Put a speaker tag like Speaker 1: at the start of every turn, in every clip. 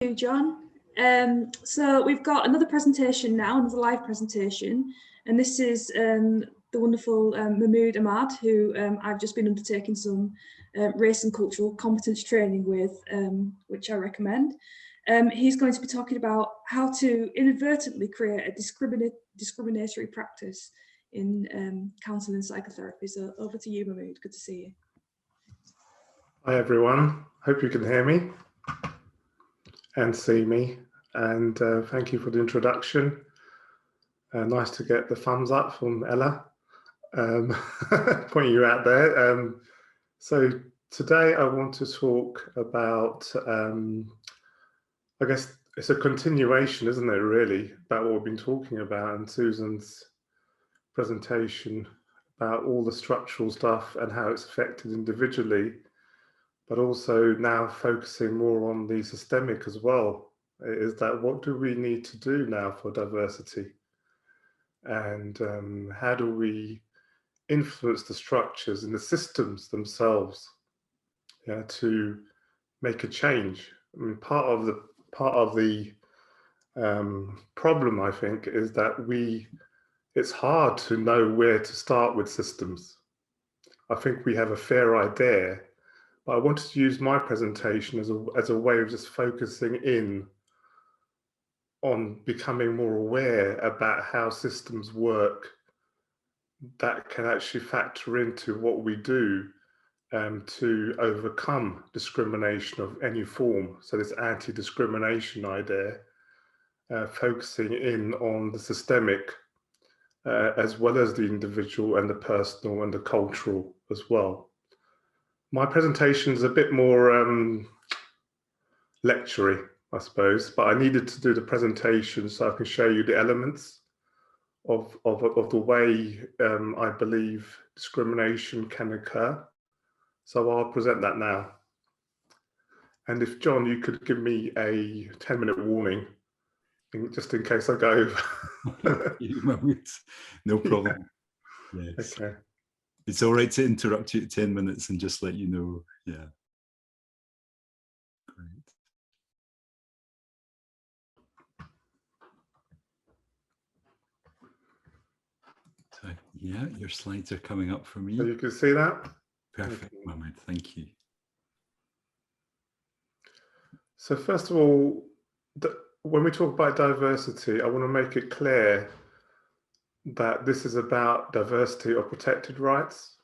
Speaker 1: you, John. So we've got another presentation now, another live presentation, and this is the wonderful Mamood Ahmad, who I've just been undertaking some race and cultural competence training with, which I recommend. He's going to be talking about how to inadvertently create a discriminatory practice in counselling and psychotherapy. So over to you, Mamood. Good to see you.
Speaker 2: Hi everyone, hope you can hear me and see me, and thank you for the introduction. Nice to get the thumbs up from Ella, pointing you out there. So today I want to talk about, I guess it's a continuation, isn't it, really, about what we've been talking about in Susan's presentation about all the structural stuff and how it's affected individually, but also now focusing more on the systemic as well. Is that what do we need to do now for diversity? And how do we influence the structures and the systems themselves, to make a change? I mean, part of the problem, I think, is that it's hard to know where to start with systems. I think we have a fair idea, but I wanted to use my presentation as a way of just focusing in on becoming more aware about how systems work that can actually factor into what we do to overcome discrimination of any form. So this anti-discrimination idea, focusing in on the systemic as well as the individual and the personal and the cultural as well. My presentation is a bit more lectury, I suppose, but I needed to do the presentation so I can show you the elements of the way I believe discrimination can occur. So I'll present that now. And if, John, you could give me a 10-minute warning, just in case I go over.
Speaker 3: No problem. Yes.
Speaker 2: Okay.
Speaker 3: It's all right to interrupt you at 10 minutes and just let you know. Yeah. Great. So, yeah, your slides are coming up for me.
Speaker 2: So you can see that?
Speaker 3: Perfect, Mamood. Thank you.
Speaker 2: So first of all, when we talk about diversity, I want to make it clear that this is about diversity of protected rights.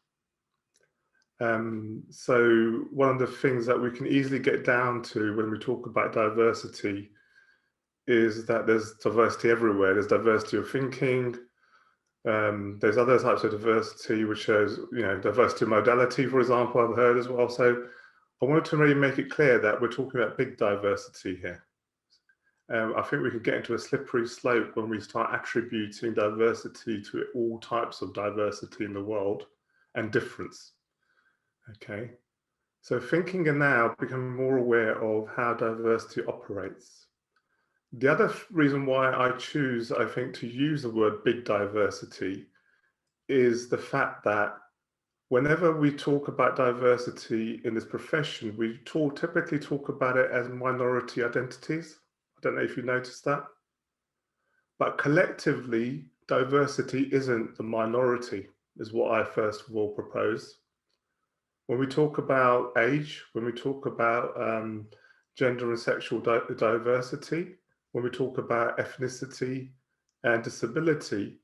Speaker 2: So one of the things that we can easily get down to when we talk about diversity is that there's diversity everywhere. There's diversity of thinking. There's other types of diversity, which shows, diversity of modality, for example, I've heard as well. So I wanted to really make it clear that we're talking about big diversity here. I think we could get into a slippery slope when we start attributing diversity to all types of diversity in the world and difference. Okay, so thinking and now becoming more aware of how diversity operates. The other reason why I choose, I think, to use the word big diversity is the fact that whenever we talk about diversity in this profession, we typically talk about it as minority identities. I don't know if you noticed that, but collectively, diversity isn't the minority, is what I first of all propose. When we talk about age, when we talk about gender and sexual diversity, when we talk about ethnicity and disability,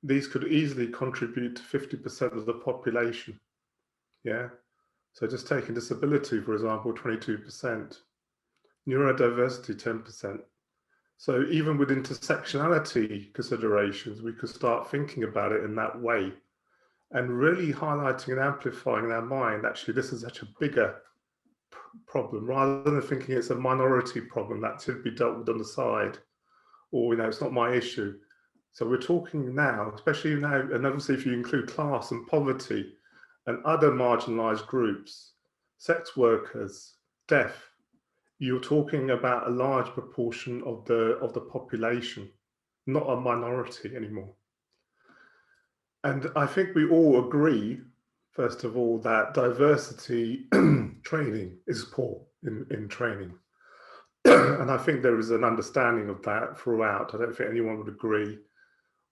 Speaker 2: these could easily contribute to 50% of the population. Yeah. So just taking disability, for example, 22%, neurodiversity, 10%. So even with intersectionality considerations, we could start thinking about it in that way, and really highlighting and amplifying in our mind, actually, this is such a bigger problem, rather than thinking it's a minority problem that should be dealt with on the side, or, it's not my issue. So we're talking now, especially now, and obviously if you include class and poverty and other marginalized groups, sex workers, deaf, you're talking about a large proportion of the population, not a minority anymore. And I think we all agree, first of all, that diversity training is poor in training. And I think there is an understanding of that throughout. I don't think anyone would agree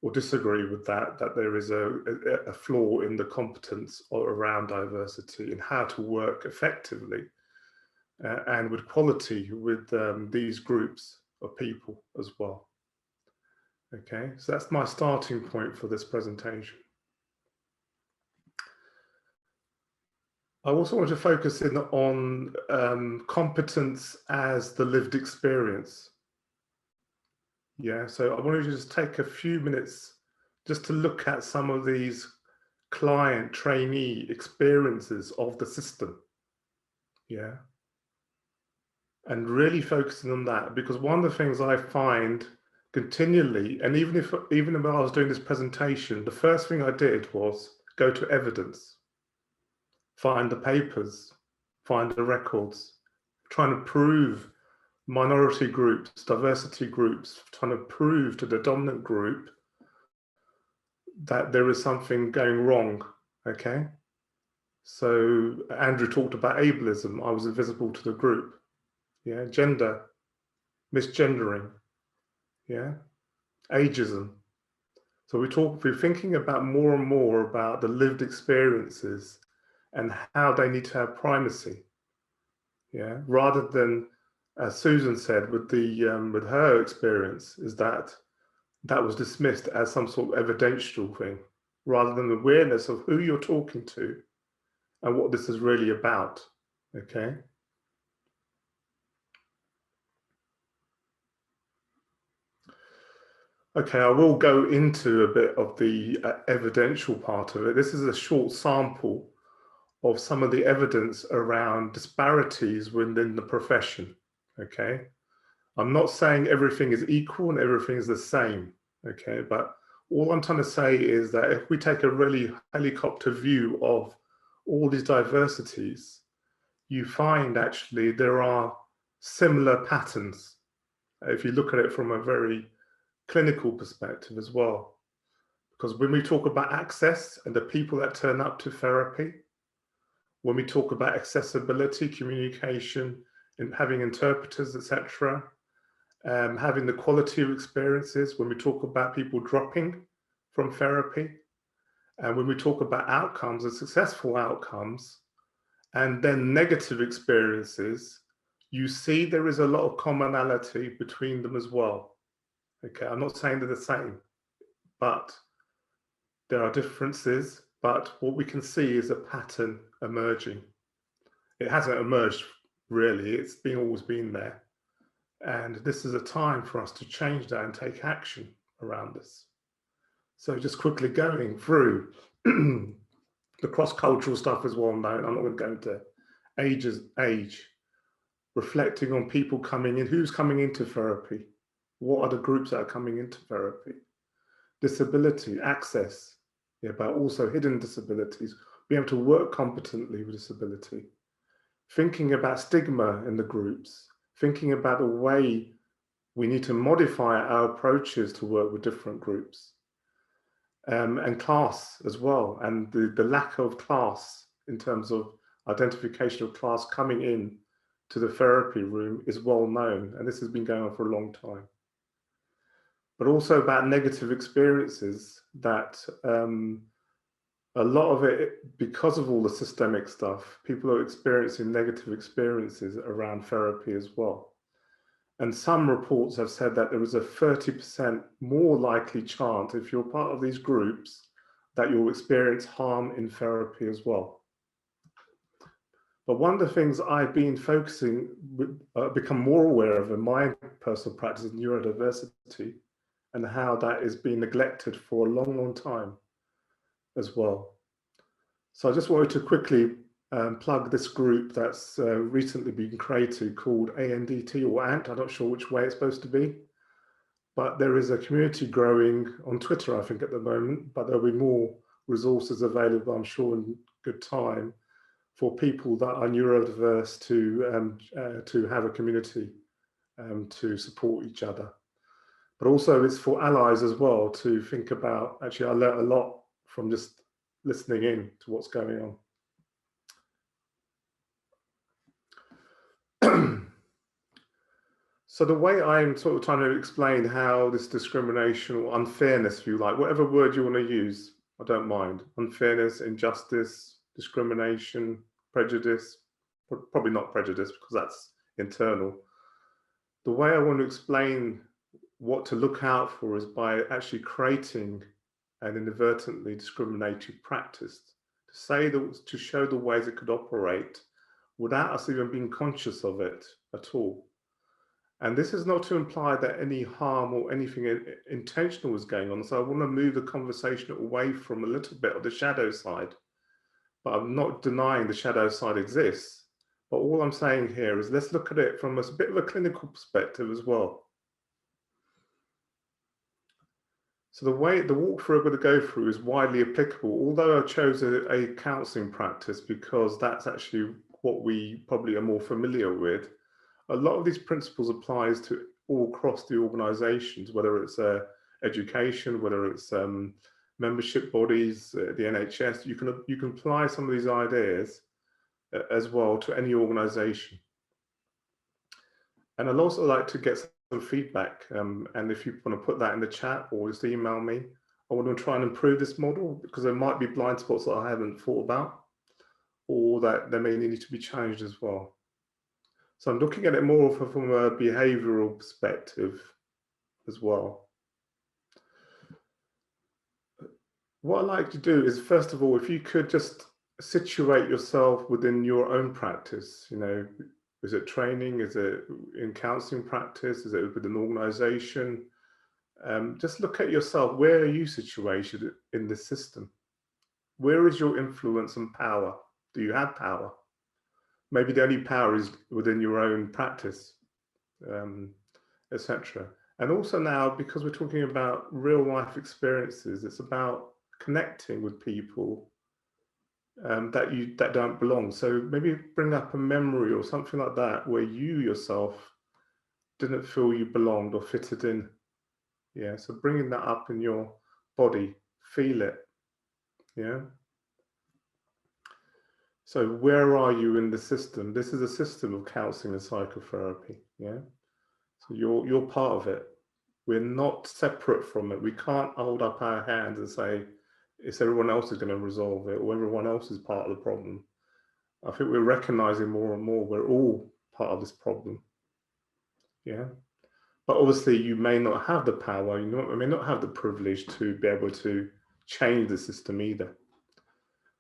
Speaker 2: or disagree with that there is a flaw in the competence around diversity and how to work effectively and with quality with these groups of people as well. Okay, so that's my starting point for this presentation. I also want to focus in on competence as the lived experience. Yeah, so I wanted to just take a few minutes just to look at some of these client trainee experiences of the system. Yeah. And really focusing on that, because one of the things I find continually, and even when I was doing this presentation, the first thing I did was go to evidence, find the papers, find the records, trying to prove minority groups, diversity groups, trying to prove to the dominant group that there is something going wrong, okay? So Andrew talked about ableism. I was invisible to the group. Yeah, gender, misgendering, yeah, ageism. So we're thinking about more and more about the lived experiences and how they need to have primacy, yeah, rather than, as Susan said, with her experience, is that was dismissed as some sort of evidential thing, rather than awareness of who you're talking to and what this is really about, okay? Okay, I will go into a bit of the evidential part of it. This is a short sample of some of the evidence around disparities within the profession, okay? I'm not saying everything is equal and everything is the same, okay? But all I'm trying to say is that if we take a really helicopter view of all these diversities, you find actually there are similar patterns if you look at it from a very clinical perspective as well. Because when we talk about access and the people that turn up to therapy, when we talk about accessibility, communication, and having interpreters, etc., having the quality of experiences, when we talk about people dropping from therapy, and when we talk about outcomes and successful outcomes, and then negative experiences, you see there is a lot of commonality between them as well. Okay, I'm not saying they're the same, but there are differences, but what we can see is a pattern emerging. It hasn't emerged really, it's always been there. And this is a time for us to change that and take action around this. So just quickly going through the cross-cultural stuff is well known. I'm not going to go into age, reflecting on people coming in, who's coming into therapy, what are the groups that are coming into therapy, disability, access, yeah, but also hidden disabilities, being able to work competently with disability, thinking about stigma in the groups, thinking about the way we need to modify our approaches to work with different groups, and class as well, and the lack of class in terms of identification of class coming in to the therapy room is well known, and this has been going on for a long time. But also about negative experiences that a lot of it, because of all the systemic stuff, people are experiencing negative experiences around therapy as well. And some reports have said that there is a 30% more likely chance, if you're part of these groups, that you'll experience harm in therapy as well. But one of the things I've been focusing, become more aware of in my personal practice is neurodiversity and how that is being neglected for a long, long time as well. So I just wanted to quickly plug this group that's recently been created called ANDT or ANT. I'm not sure which way it's supposed to be, but there is a community growing on Twitter, I think, at the moment, but there'll be more resources available, I'm sure, in good time for people that are neurodiverse to have a community to support each other. But also it's for allies as well to think about, actually I learned a lot from just listening in to what's going on. So the way I'm sort of trying to explain how this discrimination or unfairness, if you like, whatever word you want to use, I don't mind. Unfairness, injustice, discrimination, prejudice, probably not prejudice because that's internal. The way I want to explain what to look out for is by actually creating an inadvertently discriminatory practice to show the ways it could operate without us even being conscious of it at all. And this is not to imply that any harm or anything intentional is going on. So I want to move the conversation away from a little bit of the shadow side, but I'm not denying the shadow side exists. But all I'm saying here is let's look at it from a bit of a clinical perspective as well. So the walkthrough we're going to go through is widely applicable, although I chose a counselling practice because that's actually what we probably are more familiar with. A lot of these principles applies to all across the organisations, whether it's education, whether it's membership bodies, the NHS. You can apply some of these ideas as well to any organisation. And I'd also like to get some feedback, and if you want to put that in the chat or just email me, I want to try and improve this model because there might be blind spots that I haven't thought about, or that they may need to be changed as well. So I'm looking at it more from a behavioural perspective as well. What I'd like to do is, first of all, if you could just situate yourself within your own practice, you know, is it training? Is it in counselling practice? Is it with an organisation? Just look at yourself. Where are you situated in this system? Where is your influence and power? Do you have power? Maybe the only power is within your own practice, etc. And also now, because we're talking about real life experiences, it's about connecting with people that don't belong. So maybe bring up a memory or something like that where you yourself didn't feel you belonged or fitted in. Yeah, so bringing that up in your body, feel it. Yeah. So where are you in the system? This is a system of counselling and psychotherapy. Yeah. So you're part of it. We're not separate from it. We can't hold up our hands and say it's everyone else is going to resolve it or everyone else is part of the problem. I think we're recognizing more and more we're all part of this problem. Yeah. But obviously you may not have the power, you may not have the privilege to be able to change the system either.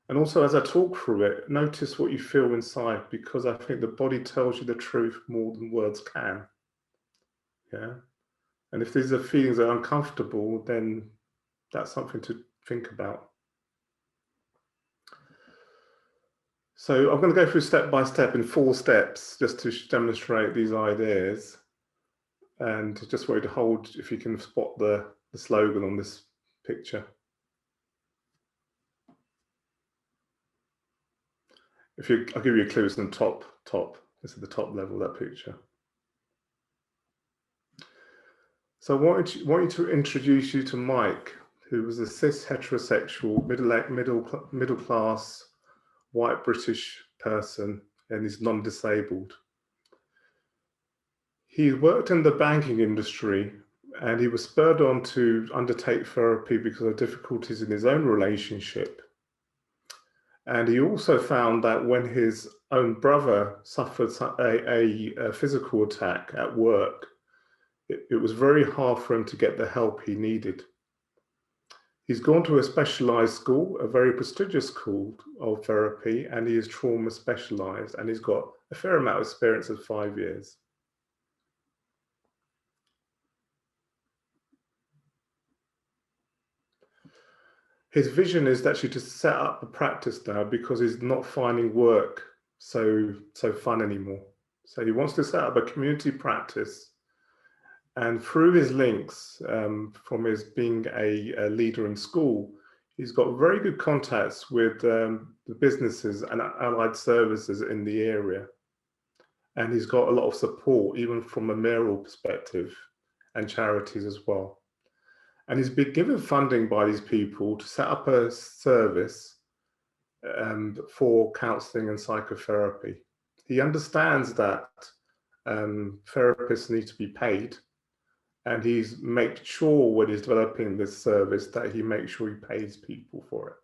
Speaker 2: And also, as I talk through it, notice what you feel inside, because I think the body tells you the truth more than words can. Yeah. And if these are feelings that are uncomfortable, then that's something to think about. So I'm going to go through step by step in 4 steps just to demonstrate these ideas. And just want you to hold, if you can spot the slogan on this picture. I'll give you a clue, it's in the top. This is the top level of that picture. So I want you to introduce you to Mike, who was a cis heterosexual middle class white British person, and is non-disabled. He worked in the banking industry, and he was spurred on to undertake therapy because of difficulties in his own relationship. And he also found that when his own brother suffered a physical attack at work, it was very hard for him to get the help he needed. He's gone to a specialized school, a very prestigious school of therapy, and he is trauma specialized, and he's got a fair amount of experience of 5 years. His vision is actually to set up a practice now because he's not finding work so fun anymore. So he wants to set up a community practice, and through his links from his being a leader in school, he's got very good contacts with the businesses and allied services in the area. And he's got a lot of support, even from a mayoral perspective, and charities as well. And he's been given funding by these people to set up a service for counselling and psychotherapy. He understands that therapists need to be paid, and he's made sure when he's developing this service that he makes sure he pays people for it.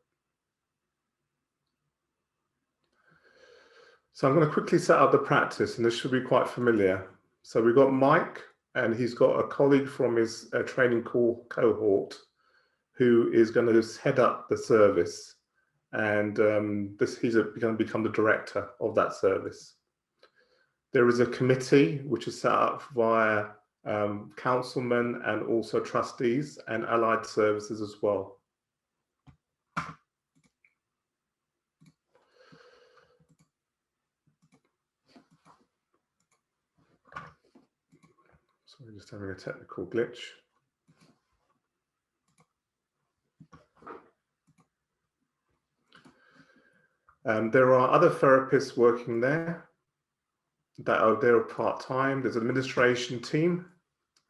Speaker 2: So I'm going to quickly set up the practice, and this should be quite familiar. So we've got Mike, and he's got a colleague from his training cohort who is going to head up the service, and he's going to become the director of that service. There is a committee which is set up via councilmen and also trustees and allied services as well. Sorry, just having a technical glitch. There are other therapists working there that are there part-time. There's an administration team,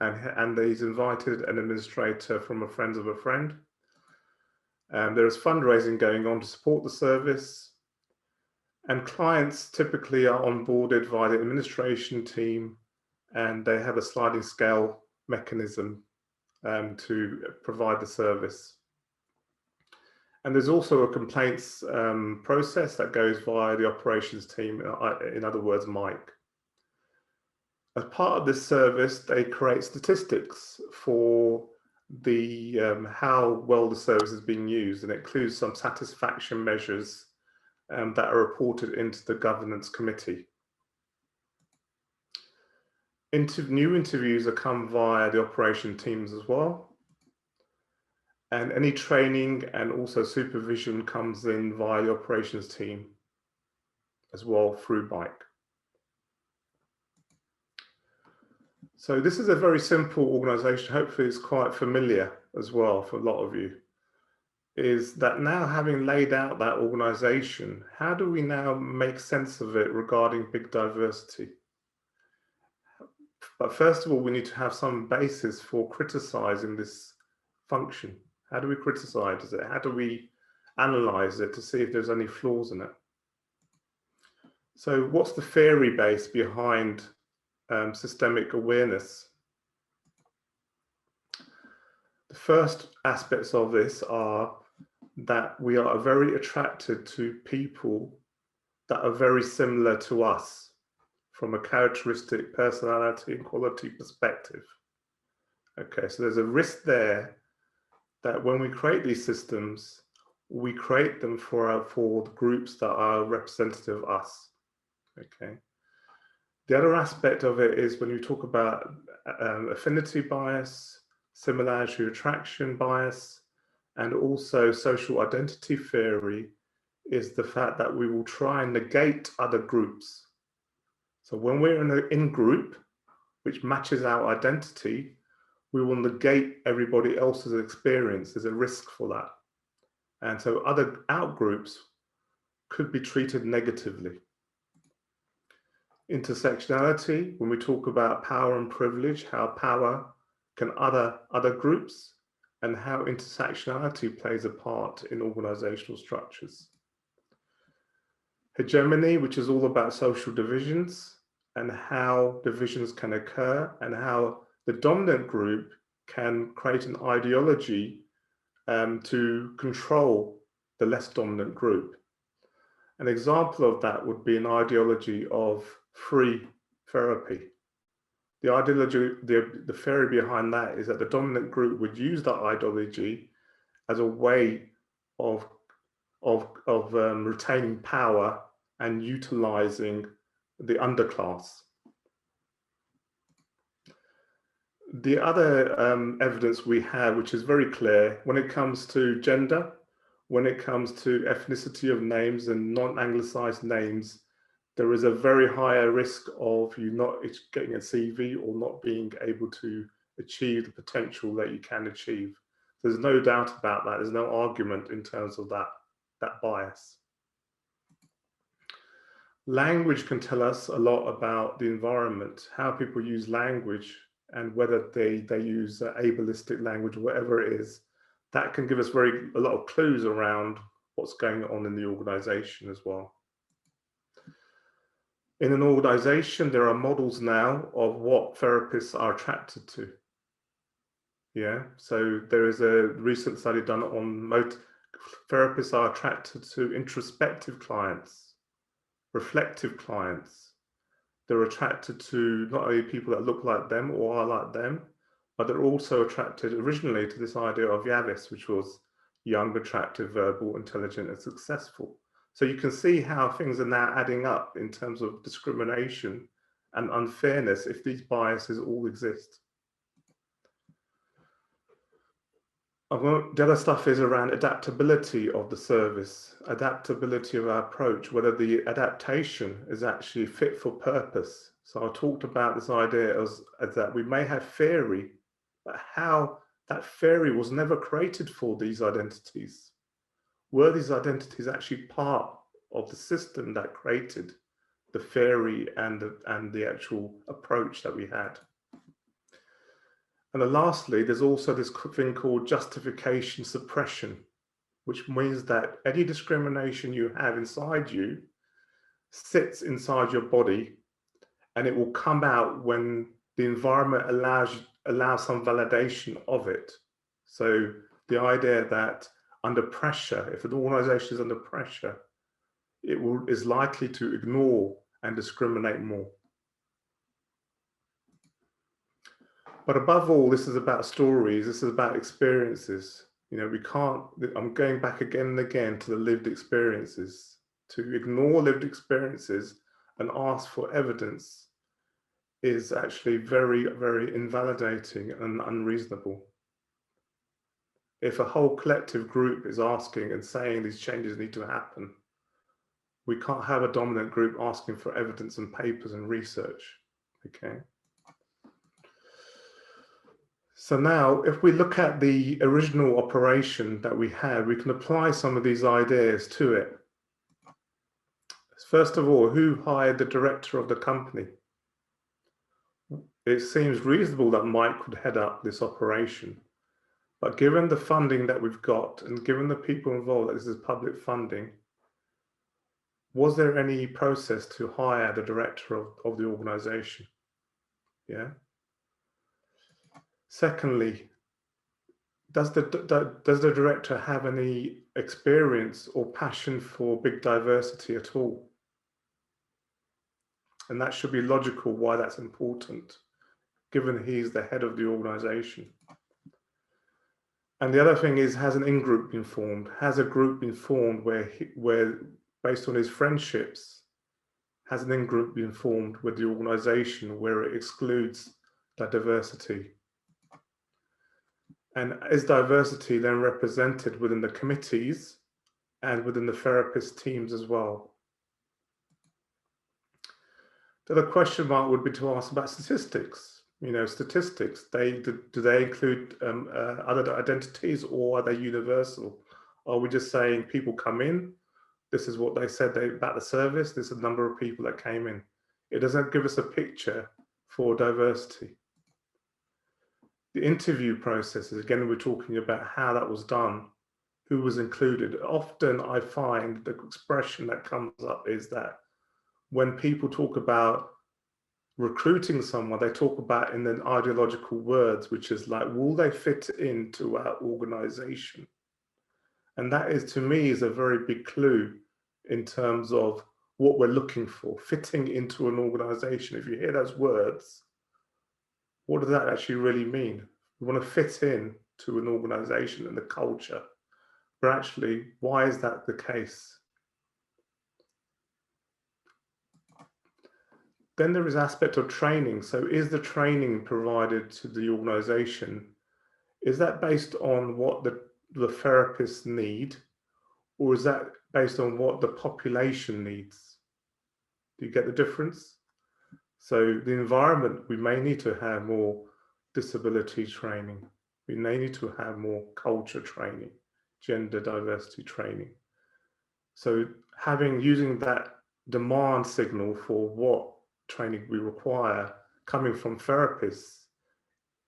Speaker 2: and he's invited an administrator from a friend of a friend. There is fundraising going on to support the service, and clients typically are onboarded via the administration team, and they have a sliding scale mechanism to provide the service. And there's also a complaints process that goes via the operations team, in other words, Mike. As part of this service, they create statistics for the how well the service is being used, and it includes some satisfaction measures that are reported into the governance committee. New interviews are come via the operation teams as well. And any training and also supervision comes in via the operations team as well through Mike. So this is a very simple organization. Hopefully it's quite familiar as well for a lot of you. Is that now, having laid out that organization, how do we now make sense of it regarding big diversity? But first of all, we need to have some basis for criticizing this function. How do we criticize it? How do we analyze it to see if there's any flaws in it? So what's the theory base behind systemic awareness? The first aspects of this are that we are very attracted to people that are very similar to us from a characteristic, personality, and quality perspective. Okay, so there's a risk there that when we create these systems, we create them for the groups that are representative of us. Okay. The other aspect of it is when you talk about affinity bias, similarity attraction bias, and also social identity theory, is the fact that we will try and negate other groups. So when we're in an in-group, which matches our identity, we will negate everybody else's experience. There's a risk for that. And so other out-groups could be treated negatively. Intersectionality, when we talk about power and privilege, how power can other groups, and how intersectionality plays a part in organizational structures. Hegemony, which is all about social divisions and how divisions can occur, and how the dominant group can create an ideology to control the less dominant group. An example of that would be an ideology of free therapy. The ideology, the theory behind that is that the dominant group would use that ideology as a way of retaining power and utilizing the underclass. The other evidence we have, which is very clear, when it comes to gender, when it comes to ethnicity of names and non-anglicized names, there is a very higher risk of you not getting a CV or not being able to achieve the potential that you can achieve. There's no doubt about that. There's no argument in terms of that bias. Language can tell us a lot about the environment, how people use language, and whether they use ableistic language, whatever it is. That can give us a lot of clues around what's going on in the organization as well. In an organization, there are models now of what therapists are attracted to. Yeah, so there is a recent study done on therapists are attracted to introspective clients, reflective clients. They're attracted to not only people that look like them or are like them, but they're also attracted originally to this idea of Yavis, which was young, attractive, verbal, intelligent, and successful. So you can see how things are now adding up in terms of discrimination and unfairness if these biases all exist. The other stuff is around adaptability of the service, adaptability of our approach, whether the adaptation is actually fit for purpose. So I talked about this idea as that we may have theory, but how that theory was never created for these identities. Were these identities actually part of the system that created the theory and the actual approach that we had? And then lastly, there's also this thing called justification suppression, which means that any discrimination you have inside you sits inside your body, and it will come out when the environment allows some validation of it. So the idea that under pressure, if an organization is under pressure, it is likely to ignore and discriminate more. But above all, this is about stories. This is about experiences. You know, we can't, I'm going back again and again to the lived experiences. To ignore lived experiences and ask for evidence is actually very, very invalidating and unreasonable. If a whole collective group is asking and saying these changes need to happen, we can't have a dominant group asking for evidence and papers and research, okay? So now, if we look at the original operation that we had, we can apply some of these ideas to it. First of all, who hired the director of the company? It seems reasonable that Mike would head up this operation, but given the funding that we've got and given the people involved that this is public funding, was there any process to hire the director of the organization? Yeah. Secondly, does the director have any experience or passion for big diversity at all? And that should be logical why that's important, given he's the head of the organization. And the other thing is, has an in-group been formed? Has a group been formed where based on his friendships, has an in-group been formed with the organization where it excludes that diversity? And is diversity then represented within the committees and within the therapist teams as well? The other question mark would be to ask about statistics. You know, statistics, do they include other identities, or are they universal? Are we just saying people come in, this is what they said about the service, this is the number of people that came in? It doesn't give us a picture for diversity. The interview processes, again, we're talking about how that was done, who was included. Often I find the expression that comes up is that when people talk about recruiting someone, they talk about in the ideological words, which is like, will they fit into our organization? And that is, to me, is a very big clue in terms of what we're looking for, fitting into an organization. If you hear those words, what does that actually really mean? We want to fit in to an organization and the culture, but actually, why is that the case? Then there is aspect of training. So is the training provided to the organization, is that based on what the therapists need, or is that based on what the population needs? Do you get the difference? So the environment, we may need to have more disability training. We may need to have more culture training, gender diversity training. So using that demand signal for what training we require coming from therapists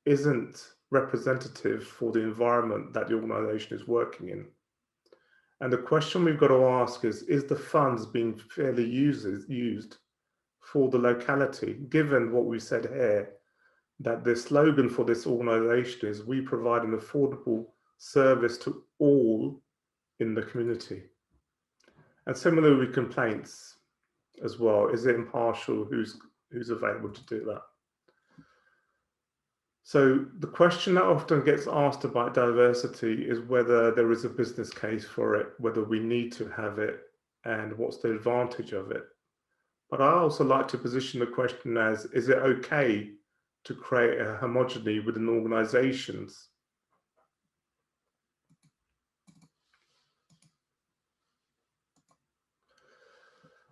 Speaker 2: isn't representative for the environment that the organization is working in. And the question we've got to ask is the funds being fairly used for the locality, given what we said here, that the slogan for this organisation is we provide an affordable service to all in the community. And similarly with complaints as well, is it impartial? Who's available to do that? So the question that often gets asked about diversity is whether there is a business case for it, whether we need to have it, and what's the advantage of it. But I also like to position the question as, is it okay to create a homogeny within organizations?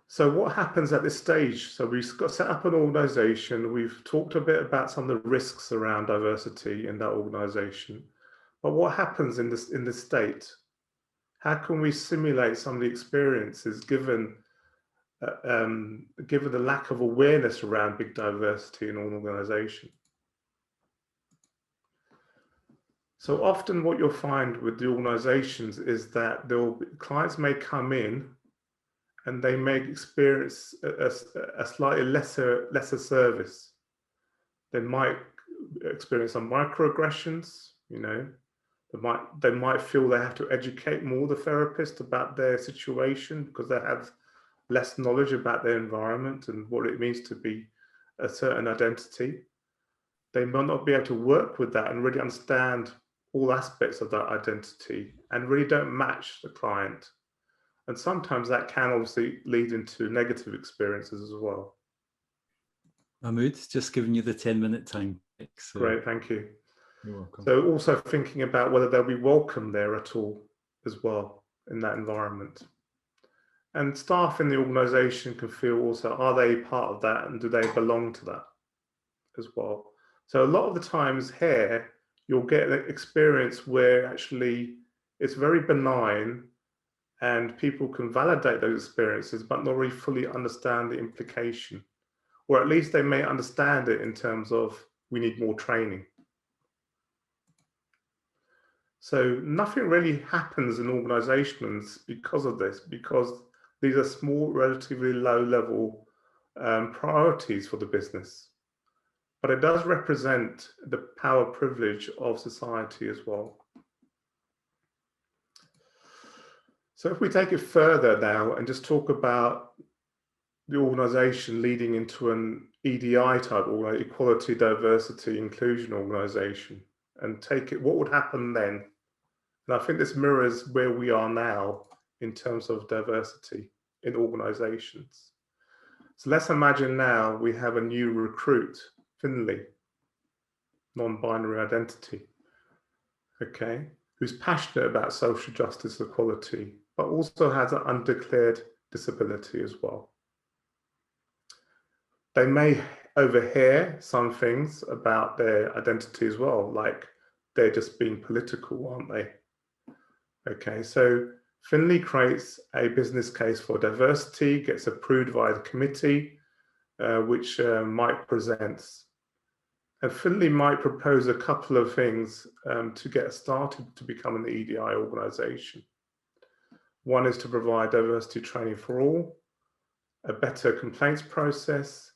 Speaker 2: So what happens at this stage? So we've got set up an organization. We've talked a bit about some of the risks around diversity in that organization. But what happens in this state? How can we simulate some of the experiences given the lack of awareness around big diversity in an organization? So often what you'll find with the organizations is that clients may come in and they may experience a slightly lesser service. They might experience some microaggressions, you know. They might feel they have to educate more the therapist about their situation because they have less knowledge about their environment and what it means to be a certain identity. They might not be able to work with that and really understand all aspects of that identity and really don't match the client. And sometimes that can obviously lead into negative experiences as well.
Speaker 3: Mamood, just giving you the 10-minute time. So
Speaker 2: great, thank you.
Speaker 3: You're welcome.
Speaker 2: So also thinking about whether they'll be welcome there at all as well in that environment. And staff in the organisation can feel also, are they part of that and do they belong to that as well? So a lot of the times here, you'll get an experience where actually it's very benign and people can validate those experiences, but not really fully understand the implication. Or at least they may understand it in terms of, we need more training. So nothing really happens in organizations because of this, because these are small, relatively low level priorities for the business. But it does represent the power privilege of society as well. So if we take it further now and just talk about the organization leading into an EDI type, or equality, diversity, inclusion organization, and take it, what would happen then? And I think this mirrors where we are now in terms of diversity in organizations. So let's imagine now we have a new recruit, Finley, non-binary identity, okay, who's passionate about social justice, equality, but also has an undeclared disability as well. They may overhear some things about their identity as well, like they're just being political, aren't they? Okay, so Finley creates a business case for diversity, gets approved by the committee, which Mike presents. And Finley might propose a couple of things to get started to become an EDI organization. One is to provide diversity training for all, a better complaints process,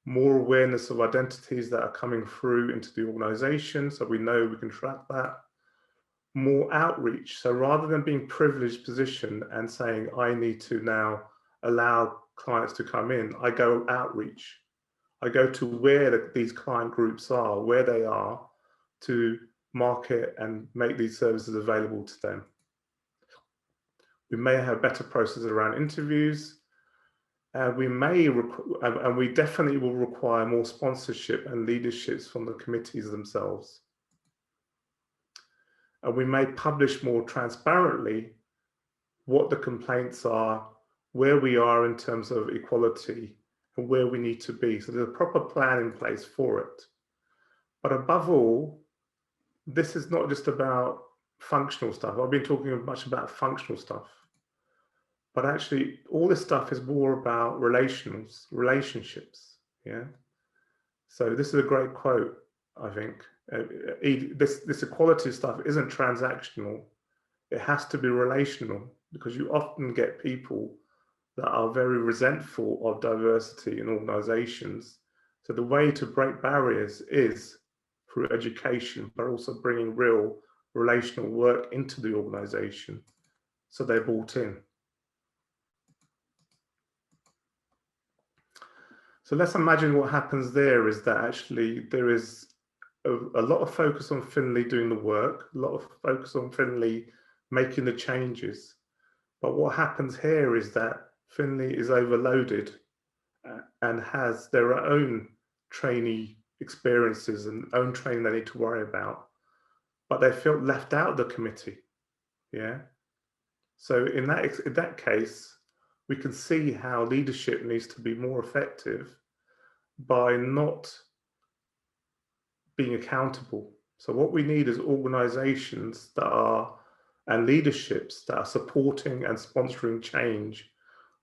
Speaker 2: more awareness of identities that are coming through into the organization, so we know we can track that. More outreach, so rather than being privileged position and saying, I need to now allow clients to come in, I go outreach. I go to where these client groups are, where they are, to market and make these services available to them. We may have better processes around interviews, and we definitely will require more sponsorship and leaderships from the committees themselves. And we may publish more transparently what the complaints are, where we are in terms of equality, and where we need to be. So there's a proper plan in place for it. But above all, this is not just about functional stuff. I've been talking much about functional stuff. But actually, all this stuff is more about relationships. Yeah. So this is a great quote, I think. This equality stuff isn't transactional. It has to be relational, because you often get people that are very resentful of diversity in organizations. So the way to break barriers is through education, but also bringing real relational work into the organization so they're bought in. So let's imagine what happens there is that actually there is a lot of focus on Finley doing the work, a lot of focus on Finley making the changes. But what happens here is that Finley is overloaded and has their own trainee experiences and own training they need to worry about, but they feel left out of the committee. Yeah. So in that case, we can see how leadership needs to be more effective by not being accountable. So what we need is organizations that are, and leaderships that are supporting and sponsoring change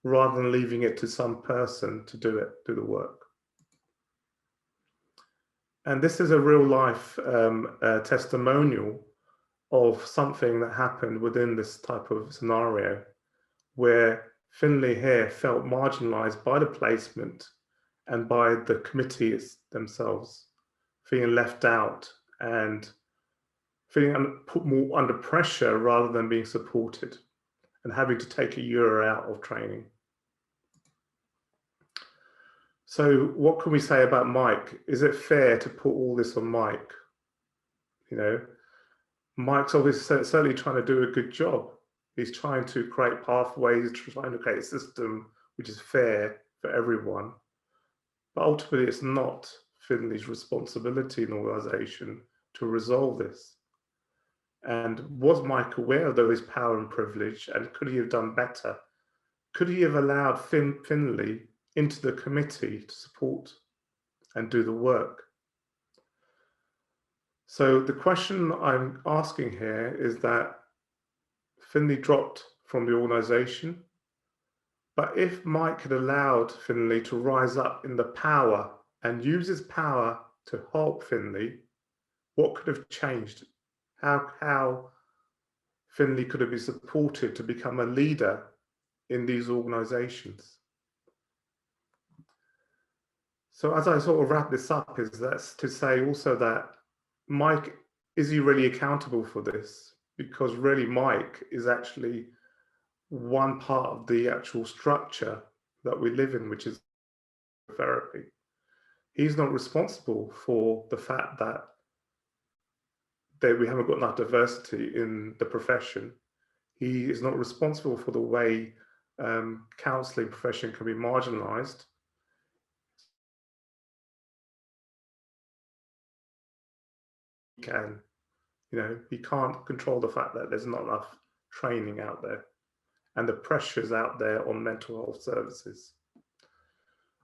Speaker 2: rather than leaving it to some person to do the work. And this is a real life testimonial of something that happened within this type of scenario, where Finley here felt marginalized by the placement and by the committees themselves, feeling left out and feeling put more under pressure rather than being supported and having to take a year out of training. So what can we say about Mike? Is it fair to put all this on Mike? You know, Mike's obviously certainly trying to do a good job. He's trying to create pathways, trying to create a system which is fair for everyone. But ultimately, it's not Finley's responsibility in the organisation to resolve this. And was Mike aware of his power and privilege, and could he have done better? Could he have allowed Finley into the committee to support and do the work? So the question I'm asking here is that Finley dropped from the organisation, but if Mike had allowed Finley to rise up in the power and use his power to help Finley, what could have changed? How Finley could have been supported to become a leader in these organisations? So as I sort of wrap this up, is that's to say also that Mike, is he really accountable for this? Because really Mike is actually one part of the actual structure that we live in, which is therapy. He's not responsible for the fact that we haven't got enough diversity in the profession. He is not responsible for the way counselling profession can be marginalised. He can't control the fact that there's not enough training out there and the pressures out there on mental health services.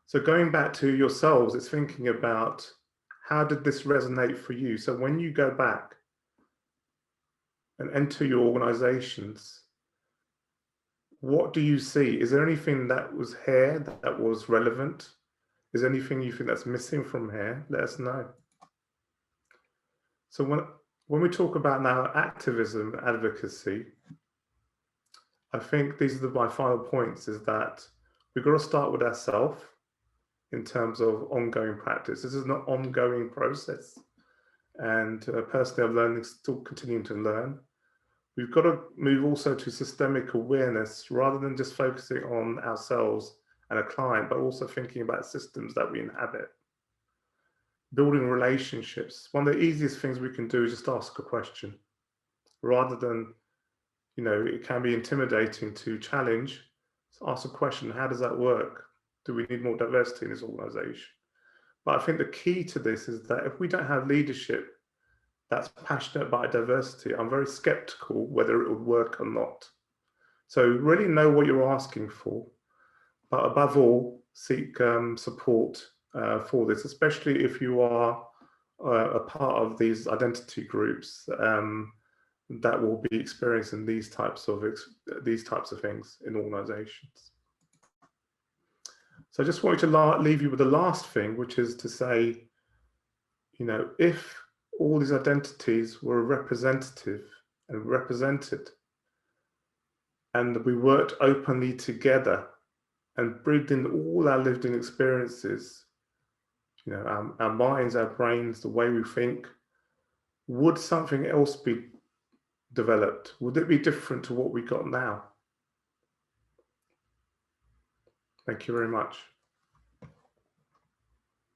Speaker 2: So going back to yourselves, it's thinking about how did this resonate for you? So when you go back and enter your organizations, what do you see? Is there anything that was here that was relevant? Is there anything you think that's missing from here? Let us know. So when we talk about now activism, advocacy, I think these are my final points, is that we've got to start with ourselves in terms of ongoing practice. This is an ongoing process. And personally, I'm learning, still continuing to learn. We've got to move also to systemic awareness rather than just focusing on ourselves and a client, but also thinking about systems that we inhabit. Building relationships. One of the easiest things we can do is just ask a question rather than, it can be intimidating to challenge. So ask a question, how does that work? Do we need more diversity in this organization? But I think the key to this is that if we don't have leadership that's passionate about diversity, I'm very skeptical whether it would work or not. So really know what you're asking for, but above all, seek support for this, especially if you are a part of these identity groups that will be experiencing these types of things in organizations. So I just wanted to leave you with the last thing, which is to say, if all these identities were representative and represented, and we worked openly together and breathed in all our lived-in experiences, you know, our minds, our brains, the way we think, would something else be developed? Would it be different to what we got now? Thank you very much.